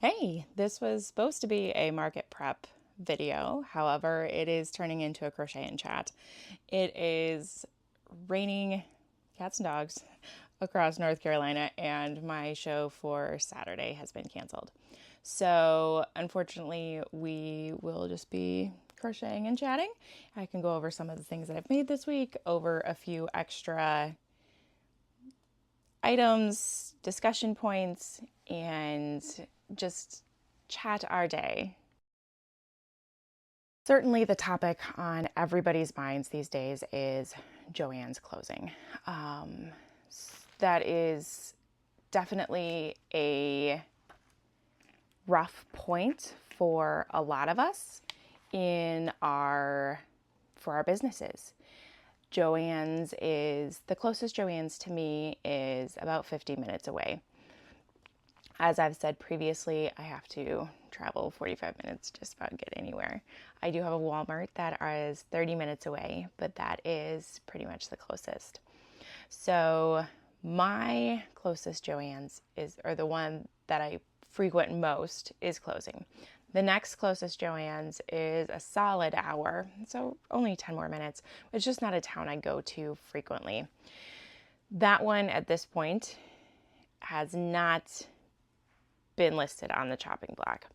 Hey, this was supposed to be a market prep video. However, it is turning into a crochet and chat. It is raining cats and dogs across North Carolina, and my show for Saturday has been canceled. So, unfortunately, we will just be crocheting and chatting. I can go over some of the things that I've made this week, over a few extra items, discussion points, and just chat our day. Certainly, the topic on everybody's minds these days is JoAnn's closing. That is definitely a rough point for a lot of us for our businesses. JoAnn's is the closest JoAnn's to me is about 50 minutes away. As I've said previously, I have to travel 45 minutes just about get anywhere. I do have a Walmart that is 30 minutes away, but that is pretty much the closest. So my closest JoAnn's or the one that I frequent most, is closing. The next closest JoAnn's is a solid hour, so only 10 more minutes. It's just not a town I go to frequently. That one at this point has not been listed on the chopping block.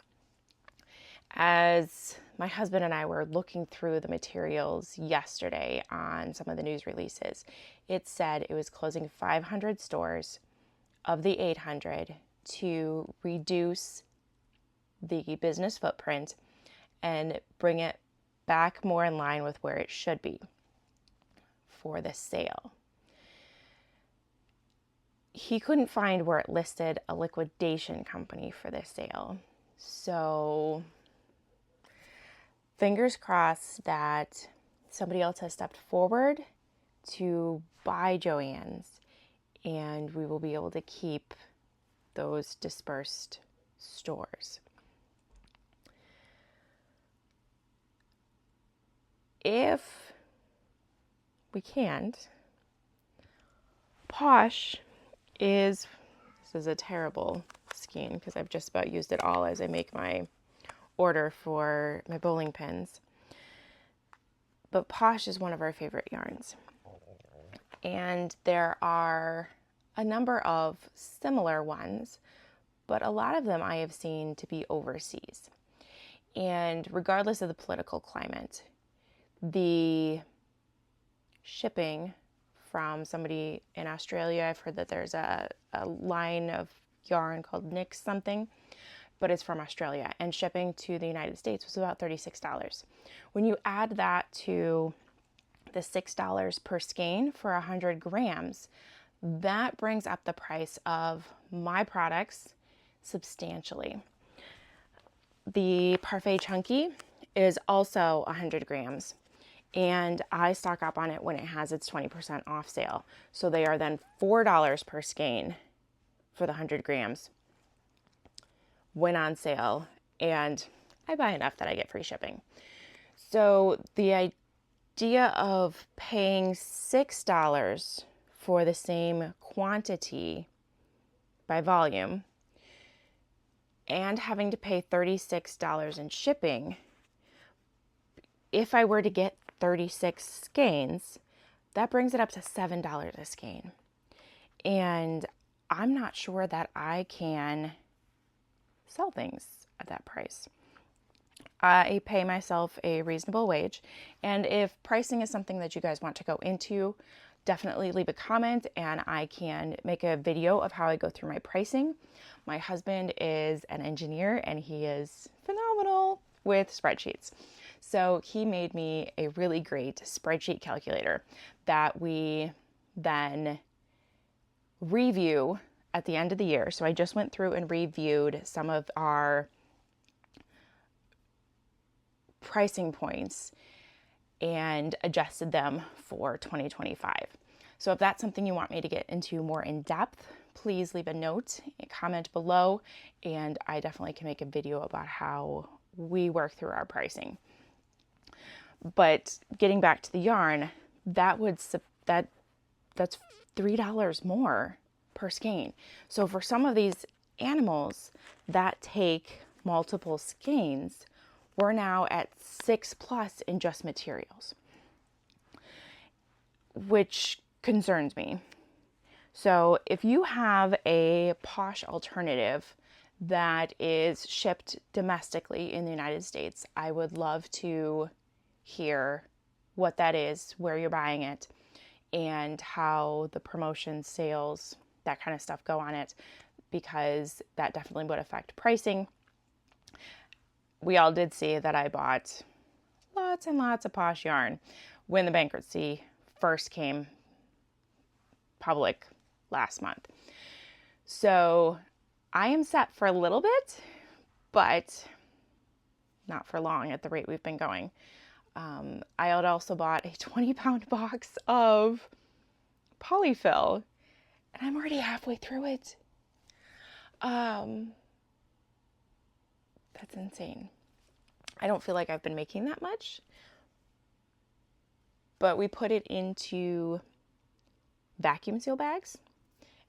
As my husband and I were looking through the materials yesterday on some of the news releases, it said it was closing 500 stores of the 800 to reduce the business footprint and bring it back more in line with where it should be for the sale. He couldn't find where it listed a liquidation company for this sale. So fingers crossed that somebody else has stepped forward to buy JoAnn's and we will be able to keep those dispersed stores. If we can't, Posh this is a terrible skein because I've just about used it all as I make my order for my bowling pins. But Posh is one of our favorite yarns. And there are a number of similar ones, but a lot of them I have seen to be overseas. And regardless of the political climate, the shipping from somebody in Australia, I've heard that there's a line of yarn called Nick's something, but it's from Australia, and shipping to the United States was about $36. When you add that to the $6 per skein for 100 grams, that brings up the price of my products substantially. The Parfait Chunky is also 100 grams. And I stock up on it when it has its 20% off sale. So they are then $4 per skein for the 100 grams when on sale. And I buy enough that I get free shipping. So the idea of paying $6 for the same quantity by volume and having to pay $36 in shipping, if I were to get 36 skeins, that brings it up to $7 a skein. And I'm not sure that I can sell things at that price. I pay myself a reasonable wage. And if pricing is something that you guys want to go into, definitely leave a comment and I can make a video of how I go through my pricing. My husband is an engineer and he is phenomenal with spreadsheets. So he made me a really great spreadsheet calculator that we then review at the end of the year. So I just went through and reviewed some of our pricing points and adjusted them for 2025. So if that's something you want me to get into more in depth, please leave a note and comment below, and I definitely can make a video about how we work through our pricing. But getting back to the yarn, that's $3 more per skein. So for some of these animals that take multiple skeins, we're now at 6+ in just materials, which concerns me. So if you have a posh alternative that is shipped domestically in the United States, I would love to hear what that is, where you're buying it, and how the promotion, sales, that kind of stuff go on it, because that definitely would affect pricing. We all did see that I bought lots and lots of posh yarn when the bankruptcy first came public last month. So I am set for a little bit, but not for long at the rate we've been going. I had also bought a 20-pound box of polyfill, and I'm already halfway through it. That's insane. I don't feel like I've been making that much, but we put it into vacuum seal bags.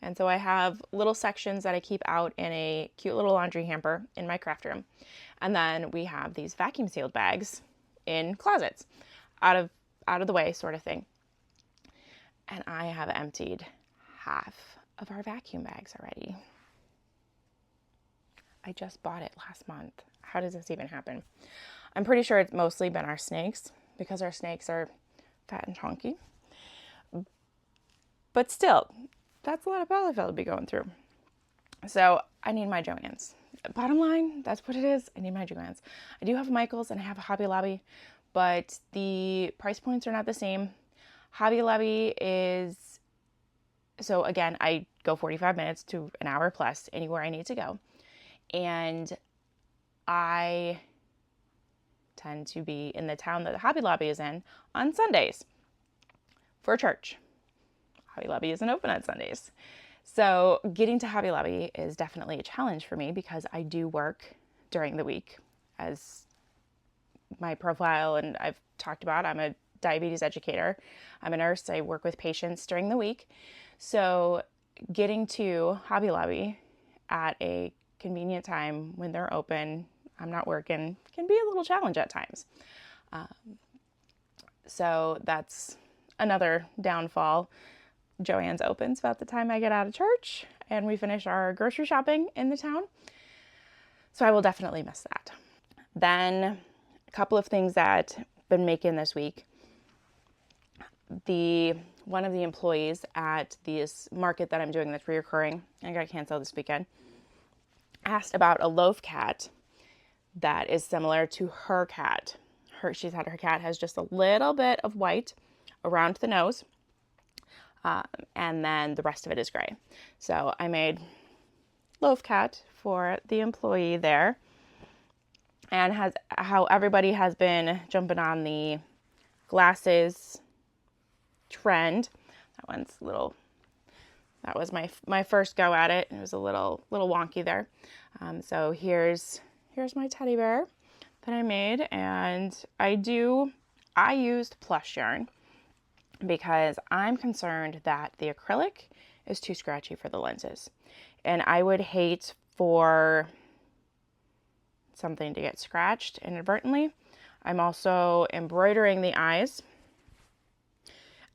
And so I have little sections that I keep out in a cute little laundry hamper in my craft room. And then we have these vacuum sealed bags in closets, out of the way sort of thing. And I have emptied half of our vacuum bags already. I just bought it last month. How does this even happen? I'm pretty sure it's mostly been our snakes, because our snakes are fat and chunky. But still, that's a lot of polyfill to be going through. So I need my JoAnn's. Bottom line, that's what it is. I need my JoAnn's. I do have a Michael's and I have a Hobby Lobby, but the price points are not the same. Hobby Lobby is, so again, I go 45 minutes to an hour plus anywhere I need to go. And I tend to be in the town that the Hobby Lobby is in on Sundays for church. Hobby Lobby isn't open on Sundays. So getting to Hobby Lobby is definitely a challenge for me, because I do work during the week. As my profile and I've talked about, I'm a diabetes educator. I'm a nurse. I work with patients during the week. So getting to Hobby Lobby at a convenient time when they're open, I'm not working, can be a little challenge at times. So that's another downfall. JoAnn's opens about the time I get out of church and we finish our grocery shopping in the town. So I will definitely miss that. Then a couple of things that I've been making this week. One of the employees at this market that I'm doing that's reoccurring, I got canceled this weekend, asked about a Loaf cat that is similar to her cat. Her cat has just a little bit of white around the nose. And then the rest of it is gray. So I made Loaf cat for the employee there, and how everybody has been jumping on the glasses trend. That was my first go at it. It was a little wonky there. So here's my teddy bear that I made, and I used plush yarn, because I'm concerned that the acrylic is too scratchy for the lenses. And I would hate for something to get scratched inadvertently. I'm also embroidering the eyes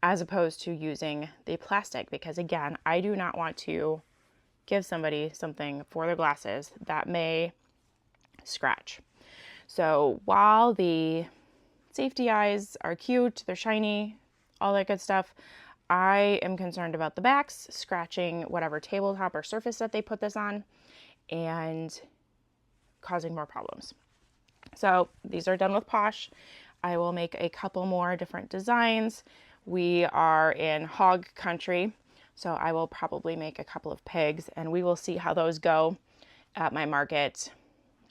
as opposed to using the plastic, because again, I do not want to give somebody something for their glasses that may scratch. So while the safety eyes are cute, they're shiny, all that good stuff, I am concerned about the backs scratching whatever tabletop or surface that they put this on and causing more problems. So these are done with Posh. I will make a couple more different designs. We are in hog country, so I will probably make a couple of pigs, and we will see how those go at my market,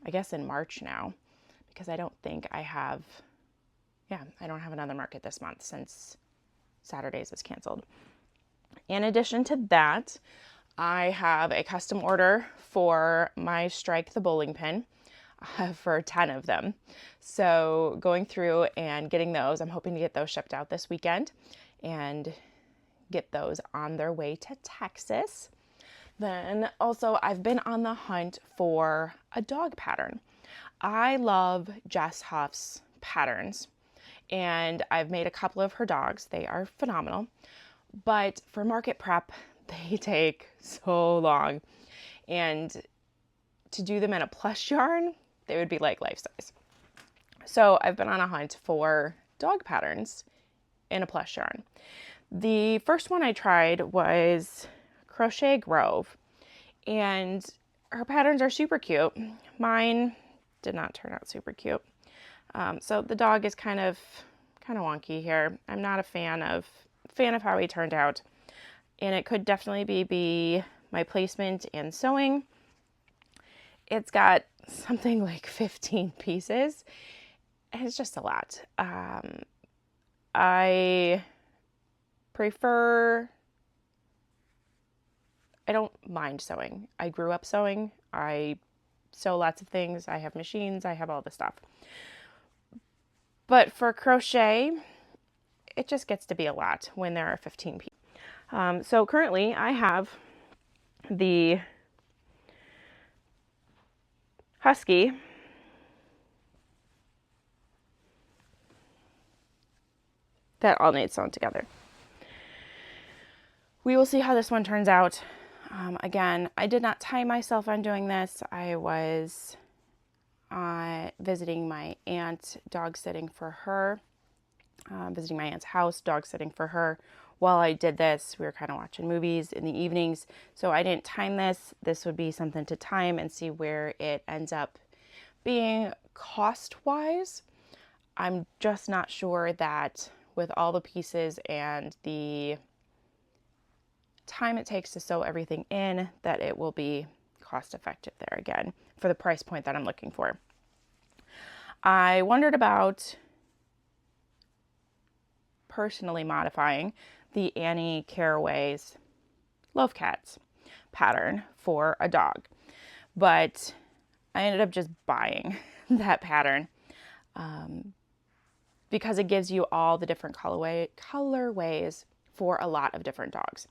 I guess in March now, because I don't think I don't have another market this month since Saturdays is canceled. In addition to that, I have a custom order for my Strike the bowling pin for 10 of them. So going through and getting those, I'm hoping to get those shipped out this weekend and get those on their way to Texas. Then also I've been on the hunt for a dog pattern. I love Jess Huff's patterns, and I've made a couple of her dogs. They are phenomenal, but for market prep, they take so long. And to do them in a plush yarn, they would be like life size. So I've been on a hunt for dog patterns in a plush yarn. The first one I tried was Crochet Grove, and her patterns are super cute. Mine did not turn out super cute. So the dog is kind of wonky here. I'm not a fan of how he turned out, and it could definitely be my placement and sewing. It's got something like 15 pieces. It's just a lot. I don't mind sewing. I grew up sewing. I sew lots of things. I have machines. I have all the stuff. But for crochet, it just gets to be a lot when there are 15 pieces. So currently I have the Husky that all needs sewn together. We will see how this one turns out. Again, I did not time myself on doing this. I was visiting my aunt, dog sitting for her, visiting my aunt's house, dog sitting for her. While I did this, we were kind of watching movies in the evenings, so I didn't time this. This would be something to time and see where it ends up being cost-wise. I'm just not sure that with all the pieces and the time it takes to sew everything in, that it will be cost effective there again for the price point that I'm looking for. I wondered about personally modifying the Annie Carraway's Loaf Cats pattern for a dog, but I ended up just buying that pattern because it gives you all the different colorways for a lot of different dogs.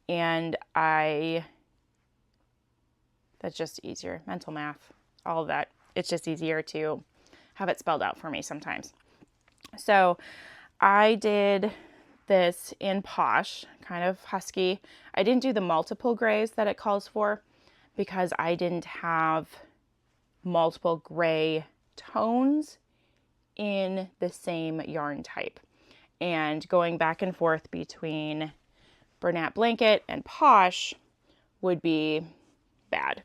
And that's just easier. Mental math, all of that. It's just easier to have it spelled out for me sometimes. So I did this in Posh, kind of husky. I didn't do the multiple grays that it calls for because I didn't have multiple gray tones in the same yarn type. And going back and forth between Bernat Blanket and Posh would be bad.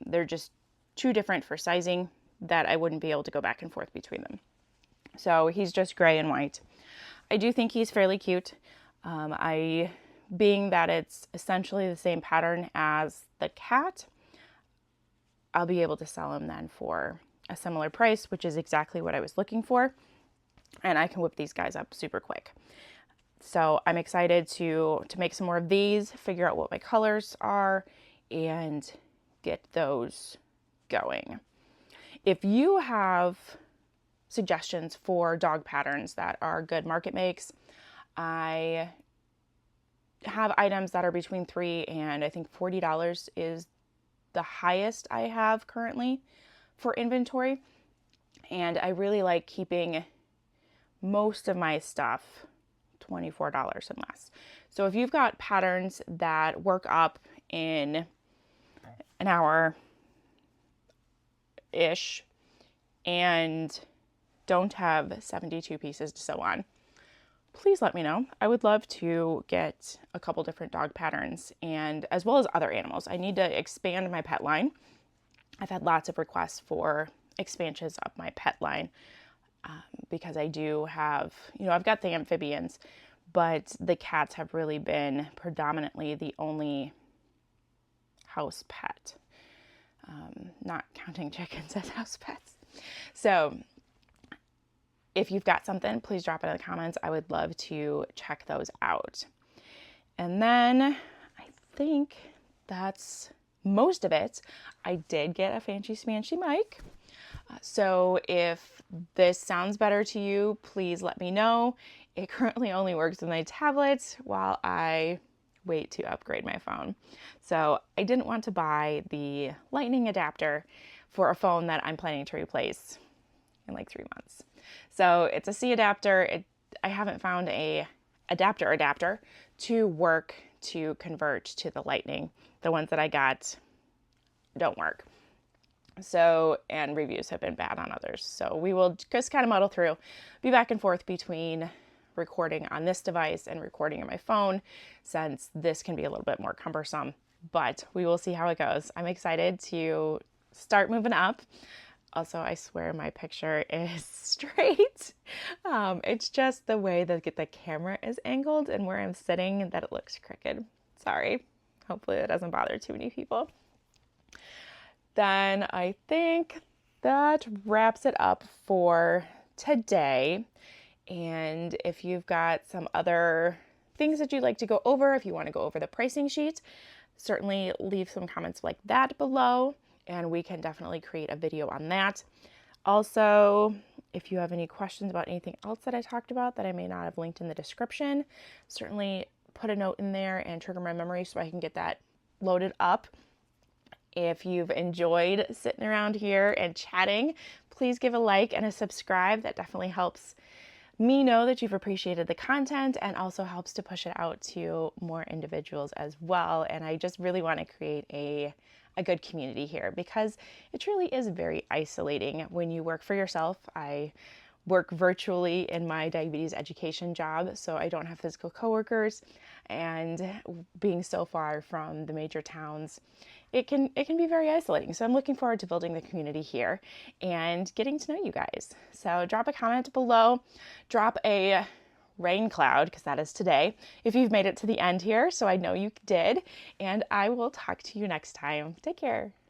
They're just too different for sizing that I wouldn't be able to go back and forth between them. So he's just gray and white. I do think he's fairly cute. Being that it's essentially the same pattern as the cat, I'll be able to sell him then for a similar price, which is exactly what I was looking for. And I can whip these guys up super quick. So I'm excited to make some more of these, figure out what my colors are, and get those going. If you have suggestions for dog patterns that are good market makes, I have items that are between $3 and I think $40 is the highest I have currently for inventory. And I really like keeping most of my stuff $24 and less. So if you've got patterns that work up in an hour-ish and don't have 72 pieces to sew on, please let me know. I would love to get a couple different dog patterns, and as well as other animals. I need to expand my pet line. I've had lots of requests for expansions of my pet line because I do have, I've got the amphibians, but the cats have really been predominantly the only house pet, not counting chickens as house pets. So if you've got something, please drop it in the comments. I would love to check those out. And then I think that's most of it. I did get a fancy smancy mic. So if this sounds better to you, please let me know. It currently only works with my tablet while I wait to upgrade my phone. So I didn't want to buy the lightning adapter for a phone that I'm planning to replace in like 3 months. So it's a C adapter. I haven't found a adapter to work to convert to the lightning. The ones that I got don't work. So, and reviews have been bad on others. So we will just kind of muddle through, be back and forth between recording on this device and recording on my phone, since this can be a little bit more cumbersome, but we will see how it goes. I'm excited to start moving up. Also, I swear my picture is straight. It's just the way that the camera is angled and where I'm sitting that it looks crooked. Sorry. Hopefully that doesn't bother too many people. Then I think that wraps it up for today. And if you've got some other things that you'd like to go over, if you want to go over the pricing sheet, certainly leave some comments like that below, and we can definitely create a video on that. Also, if you have any questions about anything else that I talked about that I may not have linked in the description, certainly put a note in there and trigger my memory so I can get that loaded up. If you've enjoyed sitting around here and chatting, please give a like and a subscribe. That definitely helps me know that you've appreciated the content and also helps to push it out to more individuals as well. And I just really want to create a good community here, because it truly is very isolating when you work for yourself. I work virtually in my diabetes education job, so I don't have physical coworkers, and being so far from the major towns, it can be very isolating. So I'm looking forward to building the community here and getting to know you guys. So drop a comment below, drop a rain cloud, because that is today, if you've made it to the end here, so I know you did, and I will talk to you next time. Take care.